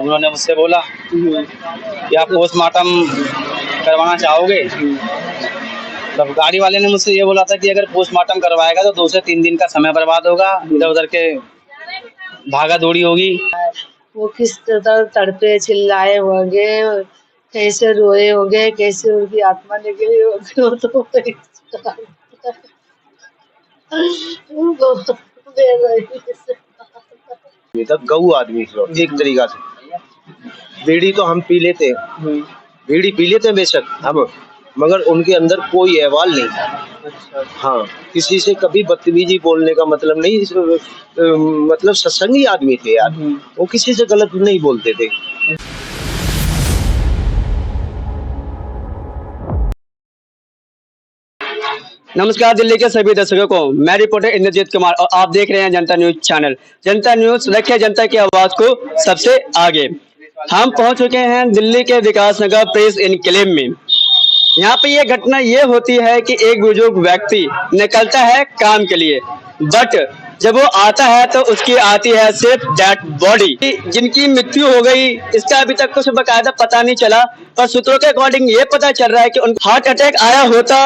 उन्होंने मुझसे बोला कि आप पोस्टमार्टम करवाना चाहोगे। तब गाड़ी वाले ने मुझसे ये बोला था कि अगर पोस्टमार्टम करवाएगा तो 2 से 3 दिन का समय बर्बाद होगा, इधर उधर के भागा दौड़ी होगी। वो किस तरह तड़पे चिल्लाए होंगे, कैसे रोए होंगे, कैसे उनकी आत्मा निकली होगी, वो तो ये तो गऊ आदमी थी एक तरीका से। बीड़ी तो हम पी लेते हैं, बीड़ी पी लेते हैं बेशक हम, मगर उनके अंदर कोई अहवाल नहीं था। हाँ, किसी से कभी बदतमीजी बोलने का मतलब नहीं, मतलब सत्संगी आदमी थे यार, वो किसी से गलत नहीं बोलते थे। नमस्कार दिल्ली के सभी दर्शकों को, मैं रिपोर्टर इंद्रजीत कुमार और आप देख रहे हैं जनता न्यूज चैनल। जनता न्यूज रखे जनता की आवाज को सबसे आगे। हम पहुंच चुके हैं दिल्ली के विकास नगर प्रेस एनक्लेव में। यहाँ पे ये घटना ये होती है कि एक बुजुर्ग व्यक्ति निकलता है काम के लिए, बट जब वो आता है तो उसकी आती है सिर्फ डेड बॉडी। जिनकी मृत्यु हो गई इसका अभी तक कुछ बकायदा पता नहीं चला, पर सूत्रों के अकॉर्डिंग ये पता चल रहा है कि उनको हार्ट अटैक आया होता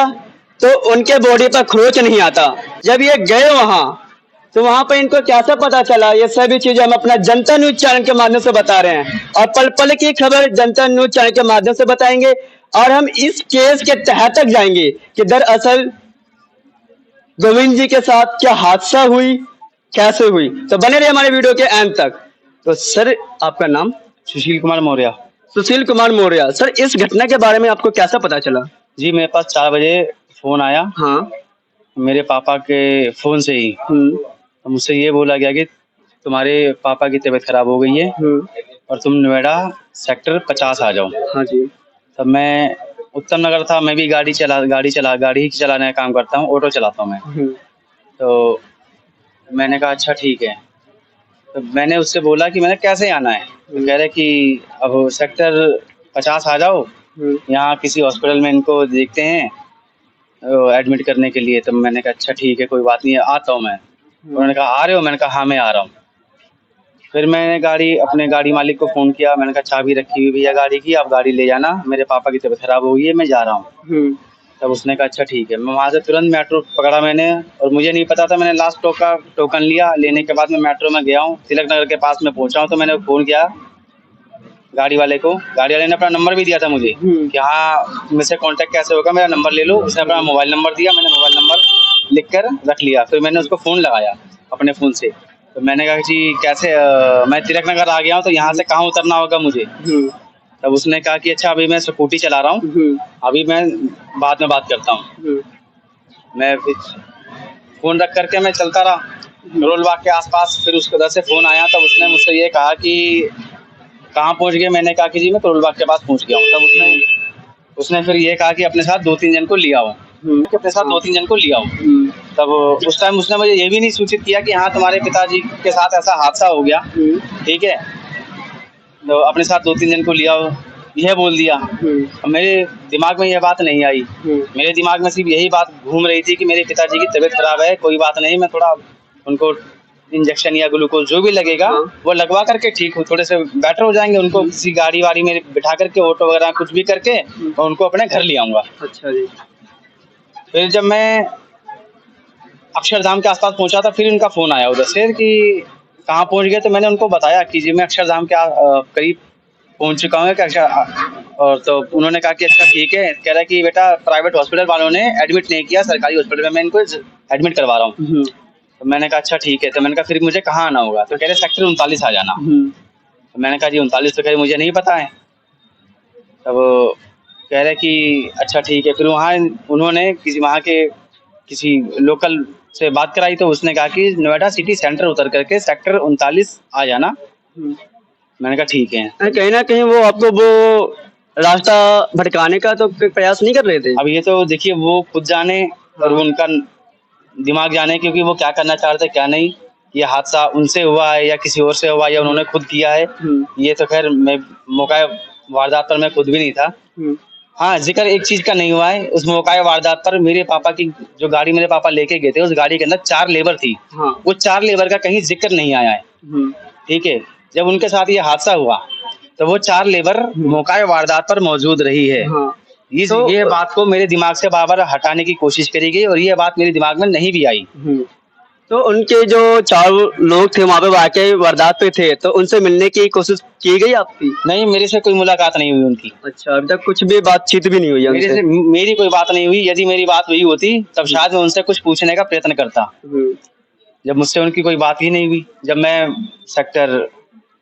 तो उनके बॉडी पर खरोच नहीं आता। जब ये गए वहां तो वहां पर इनको कैसे पता चला, ये सभी चीजें हम अपना जनता न्यूज चैनल के माध्यम से बता रहे हैं और पल पल की खबर जनता न्यूज चैनल के माध्यम से बताएंगे। और हम इस केस के तह तक जाएंगे कि दरअसल गोविंद जी के साथ क्या हादसा हुई, कैसे हुई। तो बने रहिए हमारे वीडियो के एंड तक। तो सर, आपका नाम? सुशील कुमार मौर्य। सुशील कुमार मौर्य। सर, इस घटना के बारे में आपको कैसा पता चला? जी, मेरे पास 4 बजे फोन आया। हाँ, मेरे पापा के फोन से ही तो मुझसे ये बोला गया कि तुम्हारे पापा की तबीयत खराब हो गई है और तुम नोएडा सेक्टर 50 आ जाओ। हाँ जी। तब मैं उत्तम नगर था, मैं भी गाड़ी ही चलाने का काम करता हूँ, ऑटो चलाता हूँ मैं। तो मैंने कहा अच्छा ठीक है। तो मैंने उससे बोला कि मैंने कैसे आना है, तो कह रहे कि अब सेक्टर 50 आ जाओ, यहाँ किसी हॉस्पिटल में इनको देखते हैं एडमिट करने के लिए। तो मैंने कहा अच्छा ठीक है, कोई बात नहीं है, आता हूँ मैं। उन्होंने कहा आ रहे हो? मैंने कहा हाँ मैं आ रहा हूँ। फिर मैंने अपने गाड़ी मालिक को फोन किया, मैंने कहा चाबी रखी हुई भैया गाड़ी की, आप गाड़ी ले जाना, मेरे पापा की तबीयत खराब हो गई है, मैं जा रहा हूँ। तब उसने कहा अच्छा ठीक है। मैं वहाँ से तुरंत मेट्रो पकड़ा मैंने, और मुझे नहीं पता था, मैंने लास्ट टोकन लिया। लेने के बाद मैं मेट्रो में गया हूँ, तिलक नगर के पास में पहुंचा हूँ। तो मैंने फोन किया गाड़ी वाले को, गाड़ी वाले ने अपना नंबर भी दिया था मुझे कि हाँ मुझसे कांटेक्ट कैसे होगा, मेरा नंबर ले लो। उसने अपना मोबाइल नंबर दिया, मैंने मोबाइल नंबर लिख कर रख लिया। फिर मैंने उसको फ़ोन लगाया अपने फ़ोन से। तो मैंने कहा जी कैसे मैं तिलक नगर आ गया हूँ, तो यहाँ से कहाँ उतरना होगा मुझे। तब उसने कहा कि अच्छा अभी मैं स्कूटी चला रहा हूँ, अभी मैं बाद में बात करता हूँ। मैं फिर फ़ोन रख करके मैं चलता रहा रोल बाग के आसपास। फिर उसके उधर से फ़ोन आया, तब उसने मुझसे ये कहा कि कहाँ पहुँच गए। मैंने कहा कि जी मैं करोल बाग के पास पहुँच गया हूँ। तब उसने फिर ये कहा कि अपने साथ 2-3 जन को लिया हो, अपने साथ 2-3 जन को लिया हो। तब उस टाइम उसने मुझे ये भी नहीं सूचित किया कि हाँ तुम्हारे पिताजी के साथ ऐसा हादसा हो गया, ठीक है, तो अपने साथ 2-3 जन को लिया हो, यह बोल दिया। मेरे दिमाग में यह बात नहीं आई। मेरे दिमाग में सिर्फ यही बात घूम रही थी कि मेरे पिताजी की तबीयत खराब है, कोई बात नहीं, मैं थोड़ा उनको इंजेक्शन या ग्लूकोज जो भी लगेगा वो लगवा करके ठीक हो, थोड़े से बेटर हो जाएंगे। उनको किसी गाड़ी वाड़ी में बिठा करके, ऑटो वगैरह कुछ भी करके, और उनको अपने घर ले आऊंगा। अच्छा जी। फिर जब मैं अक्षरधाम के आसपास पहुंचा था, फिर उनका फोन आया उधर से कि कहाँ पहुंच गए। तो मैंने उनको बताया कि जी मैं अक्षरधाम के करीब पहुंच चुका हूँ। और तो उन्होंने कहा कि अच्छा ठीक है। कह रहा है कि बेटा प्राइवेट हॉस्पिटल वालों ने एडमिट नहीं किया, सरकारी हॉस्पिटल में मैं इनको एडमिट करवा रहा हूँ। तो मैंने कहा अच्छा ठीक है। तो मैंने कहा फिर मुझे कहाँ आना होगा? तो कह रहे सेक्टर 39 आ जाना। तो मैंने कहा जी 39 तो कह रहे मुझे नहीं पता है। तब कह रहे कि अच्छा ठीक है। फिर वहाँ उन्होंने वहाँ के किसी लोकल से बात कराई, तो उसने कहा कि नोएडा सिटी सेंटर उतर करके सेक्टर 39 आ जाना। मैंने कहा ठीक है। कहीं ना कहीं वो आपको वो रास्ता भटकाने का तो प्रयास नहीं कर रहे थे? अब ये तो देखिए वो खुद जाने और उनका दिमाग जाने, क्योंकि वो क्या करना चाह रहे थे क्या नहीं। ये हादसा उनसे हुआ है या किसी और से हुआ या उन्होंने खुद किया है, ये तो खैर मैं मौका वारदात पर मैं खुद भी नहीं था। हाँ, जिक्र एक चीज का नहीं हुआ है, उस मौका वारदात पर मेरे पापा की जो गाड़ी मेरे पापा लेके गए थे, उस गाड़ी के अंदर 4 लेबर थी। वो 4 लेबर का कहीं जिक्र नहीं आया है, ठीक है। जब उनके साथ ये हादसा हुआ तो वो 4 लेबर मौका वारदात पर मौजूद रही है। हाँ। ये बात को मेरे दिमाग से बार बार हटाने की कोशिश करी गई और ये बात मेरे दिमाग में नहीं भी आई। तो उनके जो 4 लोग थे वहाँ पे वाकई वारदात पे थे, तो उनसे मिलने की कोशिश की गई आपकी? नहीं, मेरे से कोई मुलाकात नहीं हुई उनकी। अच्छा, अभी तक कुछ भी बातचीत भी नहीं हुई है उनसे? मेरी कोई बात नहीं हुई। यदि मेरी बात हुई होती तब शायद मैं उनसे कुछ पूछने का प्रयत्न करता। जब मुझसे उनकी कोई बात ही नहीं हुई, जब मैं सेक्टर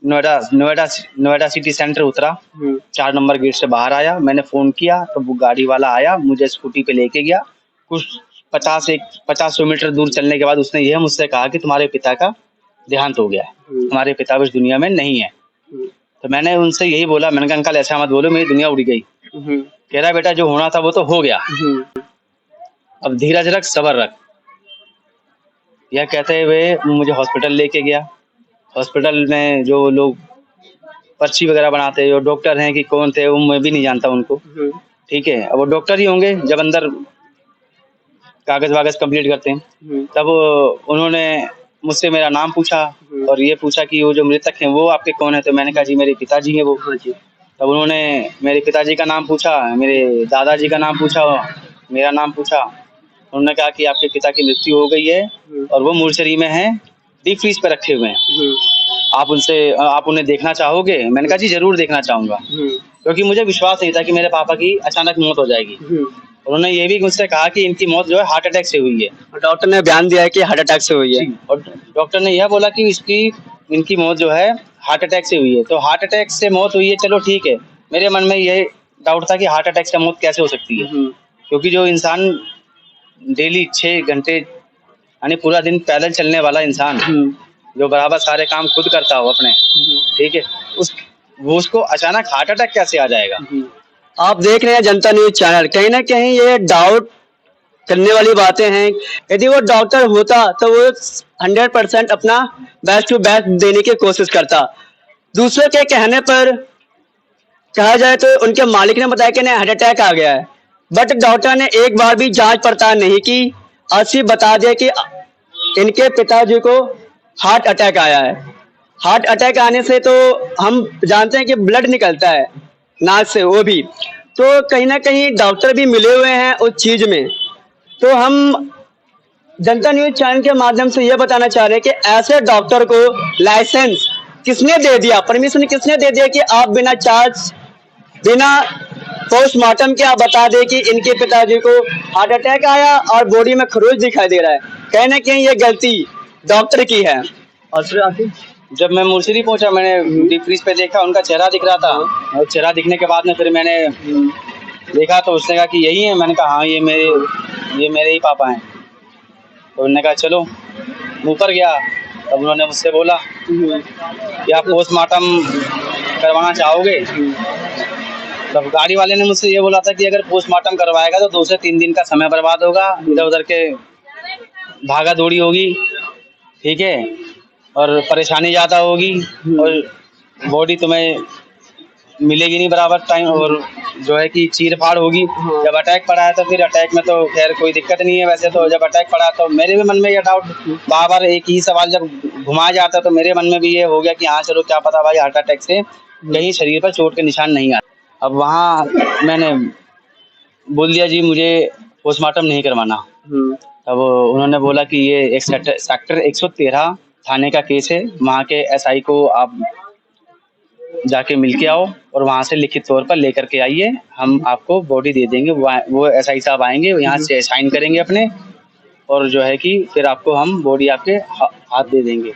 नोएडा सिटी सेंटर उतरा, 4 नंबर गेट से बाहर आया, मैंने फोन किया तो वो गाड़ी वाला आया, मुझे स्कूटी पे लेके गया। कुछ 50 मीटर दूर चलने के बाद उसने यह मुझसे कहा कि तुम्हारे पिता का देहांत हो गया है, तुम्हारे पिता इस दुनिया में नहीं है। तो मैंने उनसे यही बोला, मैंने कहा अंकल ऐसा मत बोलो, मेरी दुनिया उड़ गई। कह रहा बेटा जो होना था वो तो हो गया, अब धीरज रख, सब्र रख। यह कहते हुए मुझे हॉस्पिटल लेके गया। हॉस्पिटल में जो लोग पर्ची वगैरह बनाते हैं, जो डॉक्टर हैं कि कौन थे, वो मैं भी नहीं जानता उनको। ठीक है, अब वो डॉक्टर ही होंगे जब अंदर कागज वागज कंप्लीट करते हैं। तब उन्होंने मुझसे मेरा नाम पूछा और ये पूछा कि वो जो मृतक हैं वो आपके कौन है। तो मैंने कहा जी मेरे पिताजी हैं वो। तब उन्होंने मेरे पिताजी का नाम पूछा, मेरे दादाजी का नाम पूछा, मेरा नाम पूछा। उन्होंने कहा कि आपके पिता की मृत्यु हो गई है और वो मोर्चरी में है, डीप फ्रीज पे रखे हुए हैं। आप उन्हें देखना चाहोगे? मैंने कहा जी जरूर देखना चाहूंगा, क्योंकि मुझे विश्वास नहीं था कि मेरे पापा की अचानक मौत हो जाएगी। उन्होंने ये भी मुझसे कहा कि इनकी मौत जो है हार्ट अटैक से हुई है। डॉक्टर ने बयान दिया है कि हार्ट अटैक से हुई है, और डॉक्टर ने यह बोला कि इनकी मौत जो है हार्ट अटैक से हुई है। तो हार्ट अटैक से मौत हुई है, चलो ठीक है। मेरे मन में यह डाउट था कि हार्ट अटैक से मौत कैसे हो सकती है, क्योंकि जो इंसान डेली 6 घंटे यानी पूरा दिन पैदल चलने वाला इंसान, जो बराबर सारे काम खुद करता हो अपने, ठीक है, उसको अचानक हार्ट अटैक कैसे आ जाएगा? आप देख रहे हैं जनता न्यूज चैनल। कहीं ना कहीं ये डाउट करने वाली बातें हैं। यदि वो डॉक्टर होता तो वो 100% अपना बेस्ट टू बेस्ट देने की कोशिश करता। दूसरे के कहने पर कहा जाए तो उनके मालिक ने बताया कि नहीं हार्ट अटैक आ गया है, बट डॉक्टर ने एक बार भी जांच पड़ताल नहीं की और सिर्फ बता दिया कि इनके पिताजी को हार्ट अटैक आया है। हार्ट अटैक आने से तो हम जानते हैं कि ब्लड निकलता है नाक से, वो भी तो कहीं ना कहीं डॉक्टर भी मिले हुए हैं उस चीज में। तो हम जनता न्यूज चैनल के माध्यम से यह बताना चाह रहे हैं कि ऐसे डॉक्टर को लाइसेंस किसने दे दिया, परमिशन किसने दे दिया कि आप बिना चार्ज बिना पोस्टमार्टम के आप बता दें कि इनके पिताजी को हार्ट अटैक आया और बॉडी में खरोच दिखाई दे रहा है। कहीं ना कहीं ये गलती डॉक्टर की है। और फिर आखिर जब मैं मुर्शिदी पहुंचा, मैंने डीप फ्रीज पे देखा, उनका चेहरा दिख रहा था और चेहरा दिखने के बाद में फिर मैंने देखा तो उसने कहा कि यही है। मैंने कहा हाँ ये मेरे ही पापा हैं। तो उन्होंने कहा चलो, मुँह पर गया। तब उन्होंने मुझसे बोला कि आप पोस्टमार्टम करवाना चाहोगे? तब गाड़ी वाले ने मुझसे ये बोला था कि अगर पोस्टमार्टम करवाएगा तो 2 से 3 दिन का समय बर्बाद होगा, इधर उधर के भागा दौड़ी होगी, ठीक है, और परेशानी ज़्यादा होगी और बॉडी तुम्हें मिलेगी नहीं बराबर टाइम, और जो है कि चीर फाड़ होगी। जब अटैक पड़ा है तो फिर अटैक में तो खैर कोई दिक्कत नहीं है। वैसे तो जब अटैक पड़ा तो मेरे भी मन में यह डाउट, बार बार एक ही सवाल जब घुमाया जाता तो मेरे मन में भी ये हो गया कि हाँ चलो क्या पता भाई हार्ट अटैक से कहीं शरीर पर चोट के निशान नहीं आते। अब वहाँ मैंने बोल दिया जी मुझे पोस्टमार्टम नहीं करवाना। तब उन्होंने बोला कि ये एक सेक्टर 113 थाने का केस है, वहाँ के एसआई को आप जाके मिल के आओ और वहाँ से लिखित तौर पर लेकर के आइए, हम आपको बॉडी दे देंगे। वो एसआई साहब आएंगे, यहाँ से साइन करेंगे अपने, और जो है कि फिर आपको हम बॉडी आपके हाथ दे देंगे।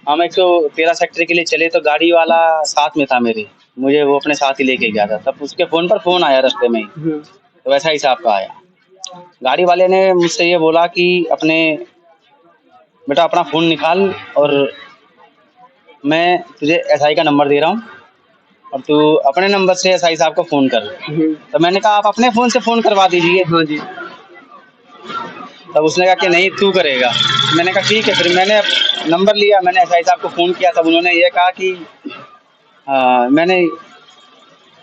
हम 113 सेक्टर के लिए चले तो गाड़ी वाला साथ में था मेरे, मुझे वो अपने साथ ही लेके गया था। तब उसके फोन पर फोन आया रास्ते में ही, तो वैसा ही साहब का आया। गाड़ी वाले ने मुझसे ये बोला कि बेटा अपना फ़ोन निकाल और मैं तुझे एसआई का नंबर दे रहा हूँ और तू अपने नंबर से एसआई साहब को फ़ोन कर। तो मैंने कहा आप अपने फ़ोन से फ़ोन करवा दीजिए। हाँ जी। तब उसने कहा कि नहीं तू करेगा। मैंने कहा ठीक है। फिर मैंने नंबर लिया, मैंने एसआई साहब को फ़ोन किया। तब उन्होंने ये कहा कि मैंने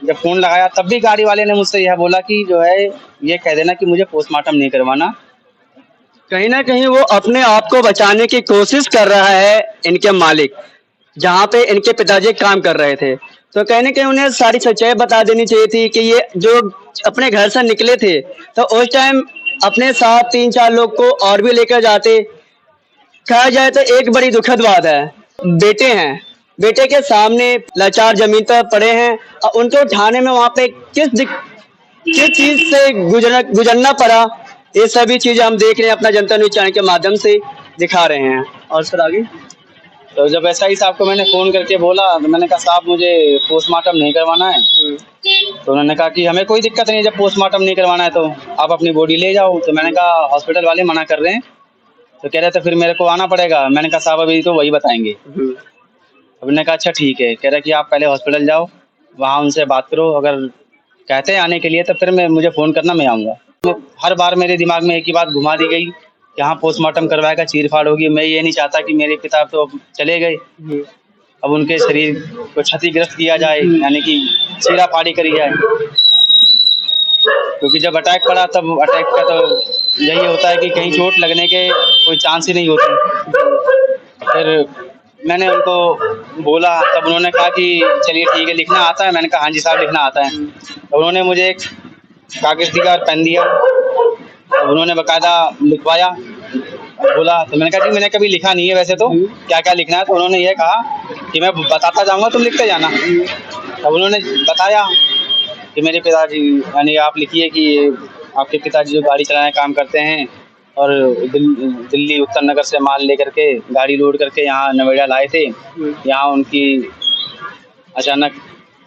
जब फ़ोन लगाया तब भी गाड़ी वाले ने मुझसे यह बोला कि जो है ये कह देना कि मुझे पोस्टमार्टम नहीं करवाना। कहीं ना कहीं वो अपने आप को बचाने की कोशिश कर रहा है इनके मालिक, जहाँ पे इनके पिताजी काम कर रहे थे। तो कहीं न कहीं उन्हें सारी सच्चाई बता देनी चाहिए थी कि ये जो अपने घर से निकले थे तो उस टाइम अपने साथ 3-4 लोग को और भी लेकर जाते। कहा जाए तो एक बड़ी दुखद बात है, बेटे हैं, बेटे के सामने लाचार जमीन पर पड़े हैं और उनको उठाने में वहाँ पे किस चीज से गुजरना पड़ा, ये सभी चीजें हम देख रहे हैं अपना जनता न्यूज चैनल के माध्यम से दिखा रहे हैं। और सर आगे तो जब एसआई साहब को मैंने फ़ोन करके बोला तो मैंने कहा साहब मुझे पोस्टमार्टम नहीं करवाना है। तो उन्होंने कहा कि हमें कोई दिक्कत नहीं है, जब पोस्टमार्टम नहीं करवाना है तो आप अपनी बॉडी ले जाओ। तो मैंने कहा हॉस्पिटल वाले मना कर रहे हैं। तो कह रहे थे फिर मेरे को आना पड़ेगा। मैंने कहा साहब अभी तो वही बताएंगे। उन्होंने कहा अच्छा ठीक है। कह रहे कि आप पहले हॉस्पिटल जाओ, वहाँ उनसे बात करो, अगर कहते हैं आने के लिए तो फिर मुझे फ़ोन करना, मैं आऊँगा। हर बार मेरे दिमाग में एक ही बात घुमा दी गई, यहाँ पोस्टमार्टम करवाएगा, चीर-फाड़ होगी। मैं ये नहीं चाहता कि मेरे पिता तो अब चले गए, अब उनके शरीर को क्षतिग्रस्त किया जाए, यानी कि चीरा-फाड़ी करी जाए। क्योंकि जब अटैक पड़ा तब अटैक का तो यही होता है कि कहीं चोट लगने के कोई चांस ही नहीं होते। फिर मैंने उनको बोला, तब उन्होंने कहा कि चलिए ठीक है, लिखना आता है? मैंने कहा हाँ जी साहब लिखना आता है। तो उन्होंने मुझे एक कागज़ दिया और पेन दिया, तो उन्होंने बाकायदा लिखवाया। बोला तो मैंने कहा जी मैंने कभी लिखा नहीं है वैसे तो, क्या क्या लिखना है? तो उन्होंने ये कहा कि मैं बताता जाऊँगा, तुम लिखते जाना। तब उन्होंने बताया कि मेरे पिताजी, यानी आप लिखिए कि आपके पिताजी जो गाड़ी चलाने का काम करते हैं और दिल्ली उत्तर नगर से माल लेकर के गाड़ी लोड करके यहाँ नोएडा लाए थे। यहाँ उनकी अचानक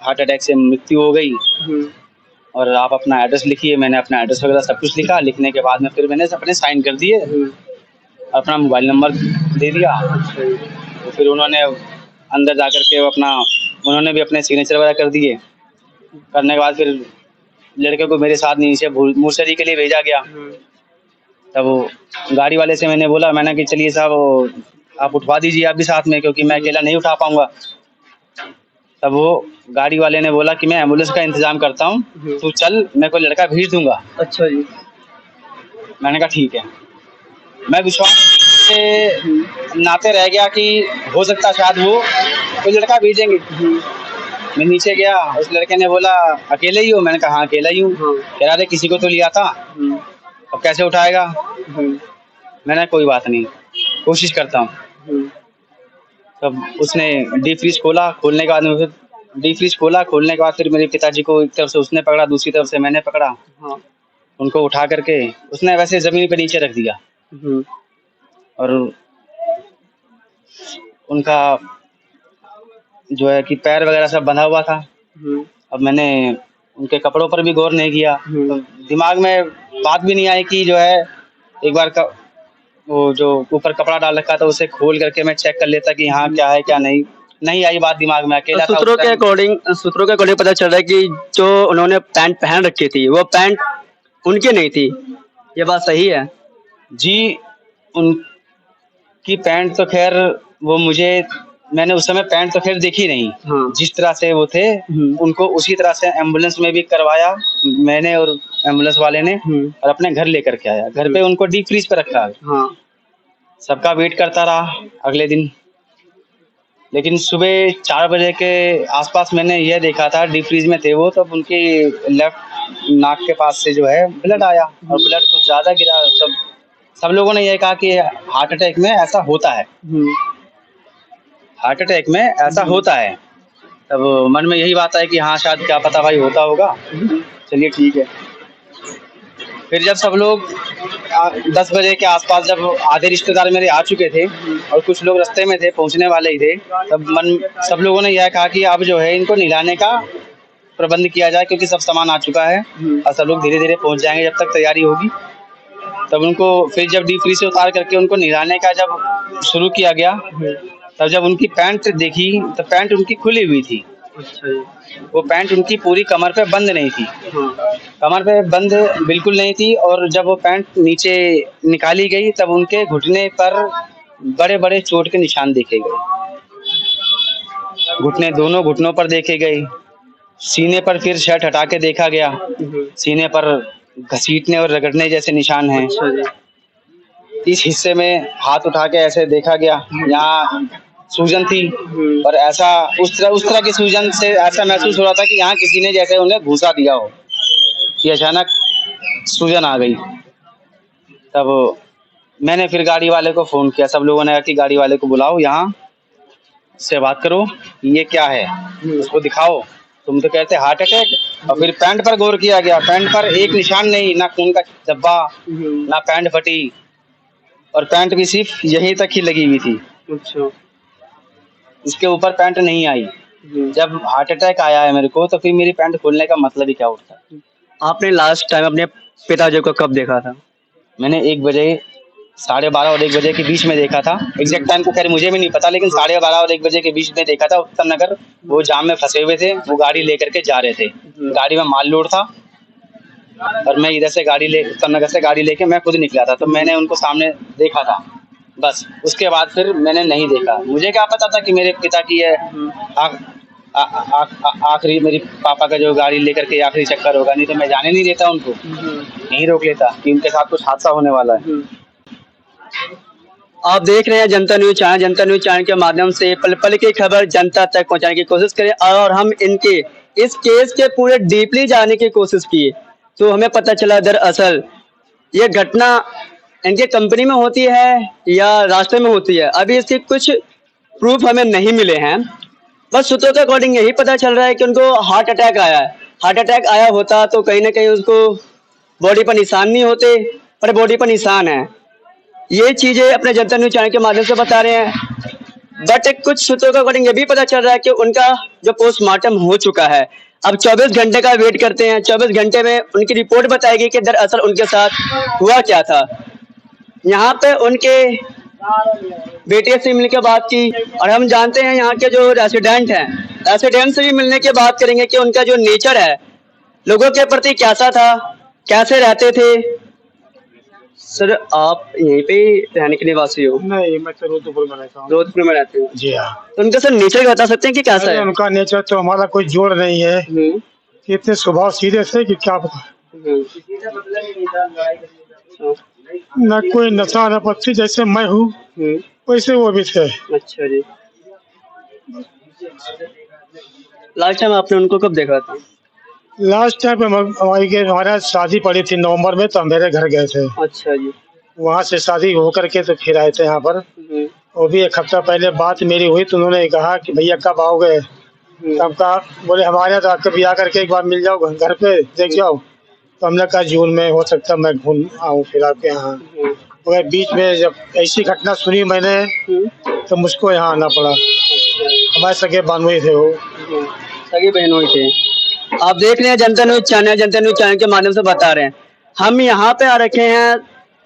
हार्ट अटैक से मृत्यु हो गई। और आप अपना एड्रेस लिखिए। मैंने अपना एड्रेस वगैरह सब कुछ लिखा। लिखने के बाद में फिर मैंने अपने साइन कर दिए, अपना मोबाइल नंबर दे दिया। तो फिर उन्होंने अंदर जा कर के उन्होंने भी अपने सिग्नेचर वगैरह कर दिए। करने के बाद फिर लड़के को मेरे साथ नीचे मूर्छरी के लिए भेजा गया। तब वो गाड़ी वाले से मैंने बोला, मैंने कि चलिए साहब आप उठवा दीजिए आप भी साथ में, क्योंकि मैं अकेला नहीं उठा पाऊंगा। तब वो गाड़ी वाले ने बोला कि मैं एम्बुलेंस का इंतजाम करता हूँ, तू चल, मैं कोई लड़का भेज दूंगा। अच्छा जी। मैंने कहा ठीक है। मैं विश्वास से नाते रह गया कि हो सकता है शायद वो कोई लड़का भेजेंगे। मैं नीचे गया, उस लड़के ने बोला अकेले ही हो? मैंने कहा हाँ अकेला ही हूँ। कह रहा था किसी को तो लिया था, अब कैसे उठाएगा? मैंने कोई बात नहीं, कोशिश करता हूँ। तब उसने डी फ्रिज खोला, खोलने के बाद में फिर डी फ्रिज खोला, खोलने के बाद फिर मेरे पिताजी को एक तरफ से उसने पकड़ा, दूसरी तरफ से मैंने पकड़ा। उनको उठा करके उसने वैसे जमीन पे नीचे रख दिया और उनका जो है कि पैर वगैरह सब बंधा हुआ था। अब मैंने उनके कपड़ों पर भी गौर नहीं किया, तो दिमाग में बात भी नहीं आई कि जो है एक बार का वो जो ऊपर कपड़ा डाल रखा था उसे खोल करके मैं चेक कर लेता कि हाँ क्या है क्या नहीं आई बात दिमाग में। अकेला था। सूत्रों के अकॉर्डिंग पता चल रहा है कि जो उन्होंने पैंट पहन रखी थी वो पैंट उनकी नहीं थी, ये बात सही है? जी, उनकी पैंट तो खैर वो मैंने उस समय पैंट तो खैर देखी नहीं। हाँ। जिस तरह से वो थे उनको उसी तरह से एम्बुलेंस में भी करवाया मैंने और एम्बुलेंस वाले ने, और अपने घर लेकर के आया। घर पे उनको डीप फ्रीज पे रखा है। हाँ। सबका वेट करता रहा अगले दिन, लेकिन सुबह 4 बजे के आसपास मैंने यह देखा था डीप फ्रीज में थे वो, तब उनकी लेफ्ट नाक के पास से जो है ब्लड आया और ब्लड कुछ ज़्यादा गिरा। तब सब लोगों ने यह कहा कि हार्ट अटैक में ऐसा होता है, हार्ट अटैक में ऐसा होता है। तब मन में यही बात है कि हाँ शायद क्या पता भाई होता होगा, चलिए ठीक है। फिर जब सब लोग 10 बजे के आसपास जब आधे रिश्तेदार मेरे आ चुके थे और कुछ लोग रास्ते में थे, पहुंचने वाले ही थे, तब सब लोगों ने यह कहा कि अब जो है इनको नहलाने का प्रबंध किया जाए, क्योंकि सब सामान आ चुका है और सब लोग धीरे धीरे पहुंच जाएंगे जब तक तैयारी होगी। तब उनको फिर जब डीप फ्रीज से उतार करके उनको नहलाने का जब शुरू किया गया, तब जब उनकी पैंट देखी तो पैंट उनकी खुली हुई थी। वो पैंट उनकी पूरी कमर पे बंद नहीं थी। कमर पे बंद बिल्कुल नहीं थी। और जब वो पैंट नीचे निकाली गई तब उनके घुटने पर बड़े बड़े चोट के निशान देखे गए। दोनों घुटनों पर देखे गए। सीने पर फिर शर्ट हटा के देखा गया, सीने पर घसीटने और रगड़ने जैसे निशान हैं। इस हिस्से में हाथ उठा के ऐसे देखा गया, यहाँ सूजन थी और ऐसा उस तरह की सूजन से ऐसा महसूस हो रहा था कि यहाँ किसी ने जैसे उन्हें घुसा दिया हो, कि अचानक सूजन आ गई। तब मैंने फिर गाड़ी वाले को फ़ोन किया, सब लोगों ने कहा कि गाड़ी वाले को बुलाओ, यहाँ से बात करो, ये क्या है, उसको दिखाओ। तुम तो कहते हार्ट अटैक। और फिर पैंट पर गौर किया गया, पैंट पर एक निशान नहीं, ना खून का धब्बा, ना पैंट फटी, और पैंट भी सिर्फ यहीं तक ही लगी हुई थी। अच्छा। इसके ऊपर पैंट नहीं आई। जब हार्ट अटैक आया है मेरे को, तो फिर मेरी पैंट खोलने का मतलब ही क्या उठता। आपने लास्ट टाइम अपने पिताजी को कब देखा था? मैंने 1 बजे, 12:30 और 1 बजे के बीच में देखा था। एग्जैक्ट टाइम को खैर मुझे भी नहीं पता, लेकिन 12:30 और 1 बजे के बीच में देखा था। उत्तम नगर वो जाम में फंसे हुए थे, वो गाड़ी लेकर के जा रहे थे। गाड़ी में माल लोड था और मैं इधर से उत्तम नगर से गाड़ी लेके मैं खुद निकला था। तो मैंने उनको सामने देखा था, बस। उसके बाद फिर मैंने नहीं देखा। मुझे क्या पता था कि मेरे पिता की है आखिरी, मेरी पापा का जो गाड़ी लेकर के आखिरी चक्कर होगा, नहीं तो मैं जाने नहीं देता उनको, नहीं रोक लेता कि उनके साथ कुछ हादसा होने वाला है। आप देख रहे हैं जनता न्यूज चैनल। जनता न्यूज चैनल के माध्यम से पल पल की खबर जनता तक पहुंचाने की कोशिश करें, और हम इनके इस केस के पूरे डीपली जानने की कोशिश किए, तो हमें पता चला दरअसल ये घटना इनके कंपनी में होती है या रास्ते में होती है। अभी इसके कुछ प्रूफ हमें नहीं मिले हैं, बस सूत्रों के अकॉर्डिंग यही पता चल रहा है कि उनको हार्ट अटैक आया है। हार्ट अटैक आया होता तो कहीं ना कहीं उसको बॉडी पर निशान नहीं होते, पर बॉडी पर निशान है। ये चीजें अपने जनता न्यूज चैनल के माध्यम से बता रहे हैं, बट कुछ सूत्रों के अकॉर्डिंग ये भी पता चल रहा है कि उनका जो पोस्टमार्टम हो चुका है। अब 24 घंटे का वेट करते हैं, 24 घंटे में उनकी रिपोर्ट बताएगी कि दरअसल उनके साथ हुआ क्या था। यहाँ पे उनके बेटे से मिलने के बात की, और हम जानते हैं यहाँ के जो रेसिडेंट हैं, रेसिडेंट से भी मिलने की बात करेंगे कि उनका जो नेचर है लोगों के प्रति कैसा था, कैसे रहते थे। सर, आप यहीं पे रहने के निवासी हो? नहीं, मैं तो रोहतपुर में रहता हूँ। जोधपुर में रहते हो? जी हाँ। तो उनका सर नेचर बता सकते हैं कि कैसा है? उनका नेचर तो हमारा कोई जोड़ नहीं है, कि इतने स्वभाव सीधे से कि क्या पता। न कोई नशा न पत्ती, जैसे मैं हूँ वैसे वो भी थे। अच्छा जी। लास्ट टाइम आपने उनको कब देखा था? लास्ट टाइम हमारा शादी पड़ी थी नवंबर में, तो हम मेरे घर गए थे। अच्छा जी। वहाँ से शादी होकर के तो फिर आए थे यहाँ पर। वो भी 1 हफ्ता पहले बात मेरी हुई, तो उन्होंने कहा कि भैया कब आओगे? तब कहा, बोले हमारे यहाँ तो कभी आकर के एक बार मिल जाओ, घर पे देख जाओ। तो हमने कहा जून में हो सकता मैं घूम आऊँ फिर आपके यहाँ। मगर बीच में जब ऐसी घटना सुनी मैंने, तो मुझको यहाँ आना पड़ा। हमारे सगे बानवे थे, वो सगे बहनों थे। आप देख रहे हैं जनता न्यूज चैनल। जनता न्यूज चैनल के माध्यम से बता रहे हैं, हम यहाँ पे आ रखे हैं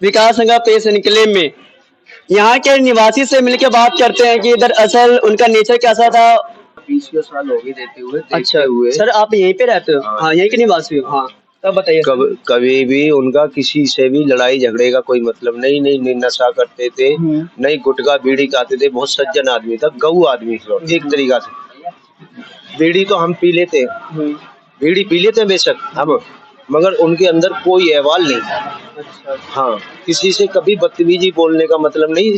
विकास नगर प्रेस एनक्लेव में। यहाँ के निवासी से मिलकर बात करते हैं कि दरअसल उनका नेचर कैसा था। 20 साल हो गए रहते हुए। अच्छा हुए सर, आप यहीं पे रहते हो? हाँ, यहीं के निवासी हो। हाँ, तब बताइए। कभी भी उनका किसी से भी लड़ाई झगड़े का कोई मतलब नहीं नशा करते थे, नहीं गुटखा बीड़ी खाते थे। बहुत सज्जन आदमी था, गऊ आदमी था एक तरीका से। बीड़ी तो हम पी लेते, बीड़ी पी लेते हैं बेशक हम, मगर उनके अंदर कोई अहवाल नहीं था। अच्छा। हाँ, किसी से कभी बदतमीजी बोलने का मतलब नहीं,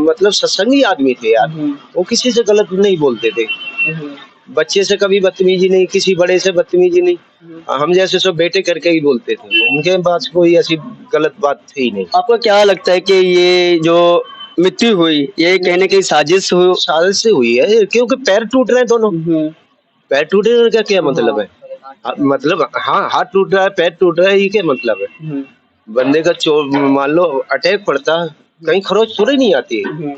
मतलब सत्संगी आदमी थे यार। वो किसी से गलत नहीं बोलते थे, बच्चे से कभी बदतमीजी नहीं, किसी बड़े से बदतमीजी नहीं। हम जैसे सब बेटे करके ही बोलते थे, उनके पास कोई ऐसी गलत बात थी ही नहीं। आपको क्या लगता है कि ये जो मृत्यु हुई, ये कहने की साजिश से हुई है? क्योंकि पैर टूट रहे हैं दोनों। पैर टूटे का क्या मतलब है? मतलब हाँ, हाथ टूट रहा है, पैर टूट रहा है, ये क्या मतलब है? बंदे का मान लो अटैक पड़ता, कहीं खरोच थोड़ी नहीं आती है।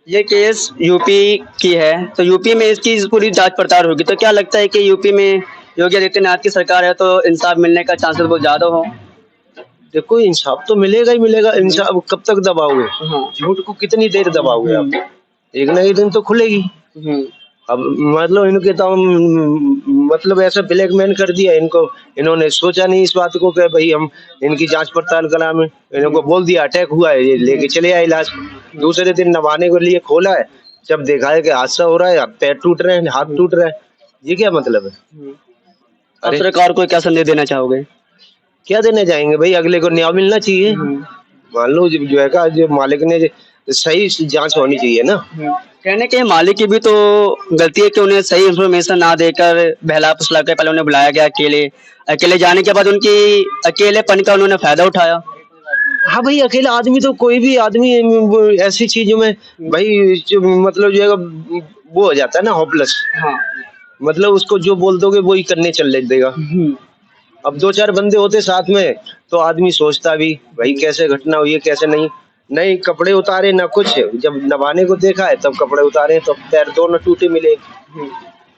ये केस यूपी की है, तो यूपी में इसकी पूरी जांच पड़ताल होगी। तो क्या लगता है कि यूपी में योगी आदित्यनाथ की सरकार है, तो इंसाफ मिलने का चांसेस बहुत ज्यादा हो? देखो, इंसाफ तो मिलेगा ही मिलेगा। इंसाफ कब तक दबाओगे? झूठ को कितनी देर दबाओगे आप? एक ना एक दिन तो खुलेगी। अब मतलब इनके तो मतलब ऐसा ब्लैकमेल कर दिया इनको, इन्होंने सोचा नहीं इस बात को कि भाई हम इनकी जांच पड़ताल करा में। इनको बोल दिया अटैक हुआ है, ये लेके चले आए इलाज। दूसरे दिन नवाने के लिए खोला है, जब देखा है कि हादसा हो रहा है, पैर टूट रहे हैं, हाथ टूट रहा है, ये क्या मतलब है? अब सरकार को क्या संदेश देना चाहोगे? क्या देने जाएंगे भाई? अगले को न्याय मिलना चाहिए। मान लो जो है का जो मालिक ने सही जांच होनी चाहिए ना। कहने के मालिक की भी तो गलती है कि उन्हें सही इन्फॉर्मेशन ना देकर बहला फुसला कर पहले उन्हें बुलाया गया अकेले, अकेले जाने के बाद उनकी अकेलेपन का उन्होंने फायदा उठाया। हाँ भाई, अकेला आदमी तो कोई भी आदमी वो ऐसी चीजों में भाई मतलब जो है वो हो जाता है ना, होपलेस। हाँ। मतलब उसको जो बोल दोगे वो ही करने चल देगा। अब 2-4 बंदे होते साथ में तो आदमी सोचता भी भाई कैसे घटना हुई है कैसे नहीं। नहीं कपड़े उतारे ना कुछ, जब नभाने को देखा है तब कपड़े उतारे तो पैर दोनों टूटे मिले।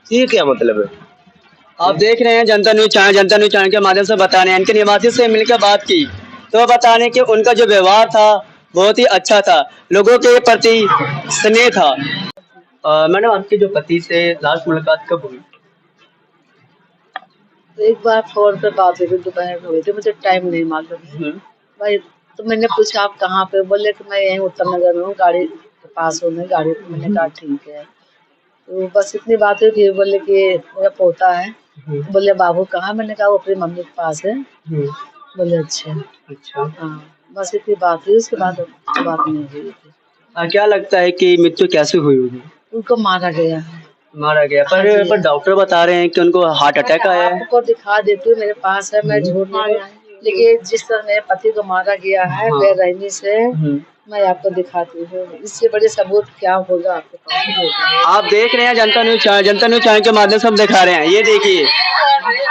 ये क्या मतलब है? आप देख रहे हैं जनता न्यूज चैनल के माध्यम से बता रहे हैं, इनके निवासी से मिलकर बात की तो बता रहे हैं कि उनका जो व्यवहार था बहुत ही अच्छा था, लोगों के प्रति स्नेह था। मैडम आपके जो पति से लास्ट मुलाकात कब हुई? तो एक बार फोन पे बात हुई थी, दोपहर में हुई थी, मुझे टाइम नहीं मालूम भाई। तो मैंने पूछा आप कहाँ पे, बोले कि मैं यहीं उत्तम नगर में हूँ, गाड़ी के पास हूँ मैं गाड़ी। मैंने कहा ठीक है। तो बस इतनी बात हुई कि बोले कि मेरा पोता है। बोले बाबू कहाँ, मैंने कहा वो अपनी मम्मी के पास है। बोले अच्छा। हाँ बस इतनी बात हुई, उसके बाद बात नहीं हुई थी। क्या लगता है कि मृत्यु कैसे हुई होगी? उनको मारा गया है। मारा गया पर डॉक्टर बता रहे हैं कि उनको हार्ट अटैक आया है। आपको दिखा देती हूँ, मेरे पास है, मैं झूठ नहीं, लेकिन जिस तरह मेरे पति को मारा गया है बेरहमी से, मैं आपको दिखाती हूँ। इससे बड़े सबूत क्या होगा आपके पास? आप देख रहे हैं जनता न्यूज चैनल के माध्यम से हम दिखा रहे हैं। ये देखिए,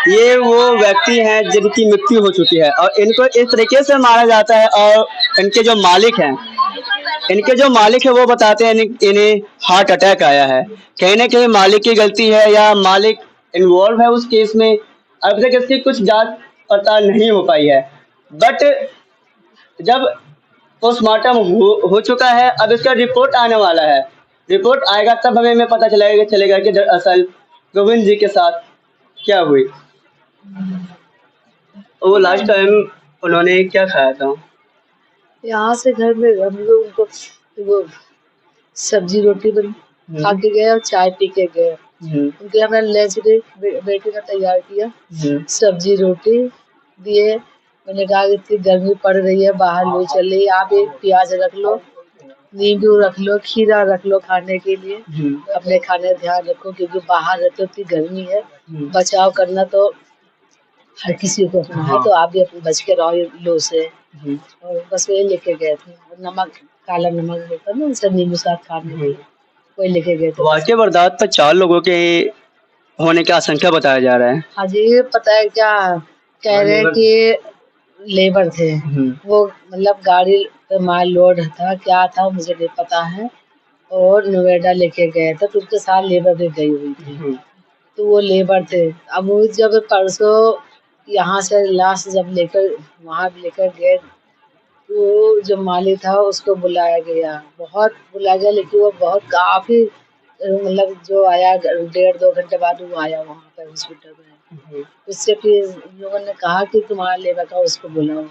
ये वो व्यक्ति हैं जिनकी मृत्यु हो चुकी है और इनको इस तरीके से मारा जाता है। और इनके जो मालिक है वो बताते हैं इन्हें हार्ट अटैक आया है। कहीं ना कहीं मालिक की गलती है या मालिक इन्वॉल्व है उस केस में, अब तक इसकी कुछ जांच पड़ताल नहीं हो पाई है। बट जब पोस्टमार्टम हो चुका है, अब इसका रिपोर्ट आने वाला है। रिपोर्ट आएगा तब हमें पता चलेगा कि दरअसल गोविंद जी के साथ क्या हुई। वो लास्ट टाइम उन्होंने क्या खाया था? यहाँ से घर में हम लोग उनको वो सब्जी रोटी खा के गए और चाय पी के गए। उनके हमने लंच बेटी ने तैयार किया, सब्जी रोटी दिए। मैंने कहा इतनी गर्मी पड़ रही है, बाहर लू चल रही है, आप एक प्याज रख लो, नींबू रख लो, खीरा रख लो खाने के लिए। अपने खाने ध्यान रखो क्योंकि बाहर रहते इतनी गर्मी है, बचाव करना तो हर किसी को अपना है, तो आप भी अपने बच के रहो लू से। और बस वही लेके गए थे, नमक काला नमक होता ना सब नींबू साथ खाने के लिए, वही लेके गए थे। वाकई वारदात पर 4 लोगों के होने की आशंका बताया जा रहा है। हाँ जी, ये पता है क्या कह रहे हैं कि लेबर थे वो, मतलब गाड़ी पे माल लोड था क्या था मुझे नहीं पता है, और नोएडा लेके गए थे तो उनके साथ लेबर भी गई हुई थी। तो वो लेबर थे। अब वो जब परसों यहाँ से लाश जब लेकर वहाँ लेकर गए तो जो मालिक था उसको बुलाया गया, बहुत बुलाया गया, लेकिन वो बहुत काफी मतलब जो आया 1.5-2 घंटे बाद वो आया वहाँ पर हॉस्पिटल में। उससे फिर लोगों ने कहा कि तुम्हारा लेबर का उसको बुलाओ।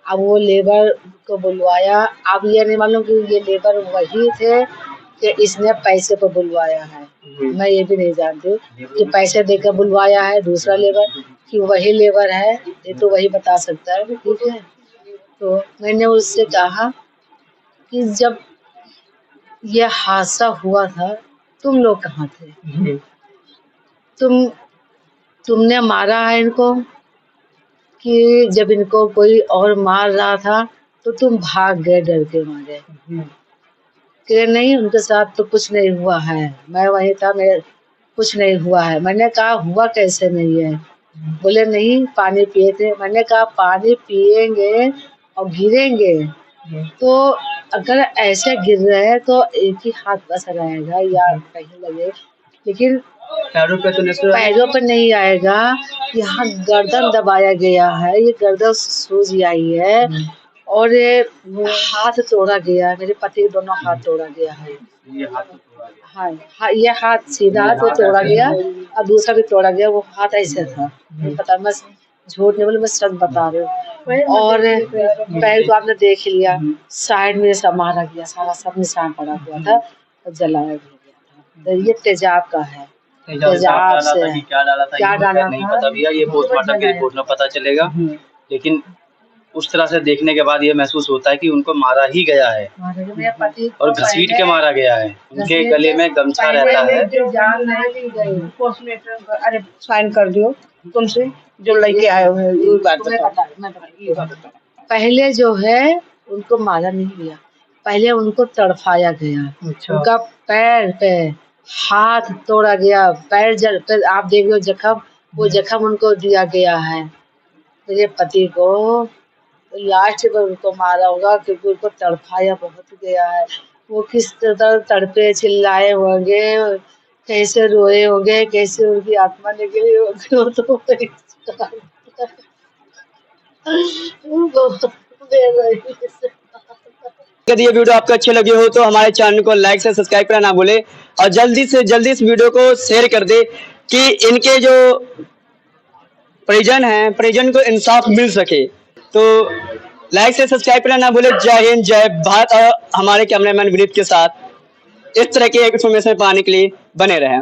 अब वो लेबर को बुलवाया, अब ये नहीं मालूम कि ये लेबर वही थे कि इसने पैसे पर बुलवाया है। मैं ये भी नहीं जानती कि पैसे देकर बुलवाया है दूसरा लेबर कि वही लेबर है, ये तो वही बता सकता है। ठीक है, तो मैंने उससे कहा कि जब ये हादसा हुआ था तुम लोग कहाँ थे? तुमने मारा है इनको कि जब इनको कोई और मार रहा था तो तुम भाग गए डर के मारे? कि नहीं उनके साथ तो कुछ नहीं हुआ है, मैं वहीं था, मैं कुछ नहीं हुआ है। मैंने कहा हुआ कैसे नहीं है? बोले नहीं पानी पिए थे। मैंने कहा पानी पिएंगे और गिरेंगे तो अगर ऐसे गिर रहे हैं तो एक ही हाथ बस रहेगा या कहीं लगे, लेकिन पैरों पर नहीं आएगा। यहाँ गर्दन दबाया गया है, ये गर्दन सूज आई है और ये हाथ तोड़ा गया है, मेरे पति के दोनों हाथ तोड़ा गया है। हाँ, ये हाथ सीधा हाथ वो तोड़ा गया और दूसरा भी तोड़ा गया। वो हाथ ऐसे था, पता मैं झूठ नहीं बोले, मैं सच बता रही हूँ। और पैर को आपने देख लिया, साइड में सब मारा गया, सारा सब निशान पड़ा हुआ था और जलाया भी गया था। तो ये तेजाब का है। तेजाब से क्या डाला था नहीं पता भैया, ये पोस्टमार्टम की रिपोर्ट में पता चलेगा। लेकिन उस तरह से देखने के बाद ये महसूस होता है कि उनको मारा ही गया है मेरे पति को और घसीट के पहले- मारा गया है। उनके गले में गमछा रहता है। जो जान नहीं ली गई। पोस्टमार्टम अरे साइन कर दियो तुमसे जो लेके आए हुए हैं ये बात तुम्हें बताओ। पता है, मैं बता- ये बात बताओ। पहले जो है उनको मारा नहीं गया, पहले उनको तड़फाया गया। अच्छा। उनका पैर पे हाथ तोड़ा गया, पैर आप देख लो जख्म, वो जख्म उनको दिया गया है। मेरे पति को लास्ट में उनको मारा होगा क्योंकि उनको तड़फाया बहुत गया है। वो किस तरह तड़पे चिल्लाए होंगे, कैसे रोए होंगे, कैसे उनकी आत्मा निकली होगी, वो तो यदि ये वीडियो आपको अच्छी लगी हो तो हमारे चैनल को लाइक से सब्सक्राइब करना ना भूले और जल्दी से जल्दी इस वीडियो को शेयर कर दे कि इनके जो परिजन को इंसाफ मिल सके। तो लाइक से सब्सक्राइब करना ना भूले। जय हिंद, जय भारत। और हमारे कैमरामैन विनीत के साथ इस तरह के इन्फॉर्मेशन पाने के लिए बने रहें।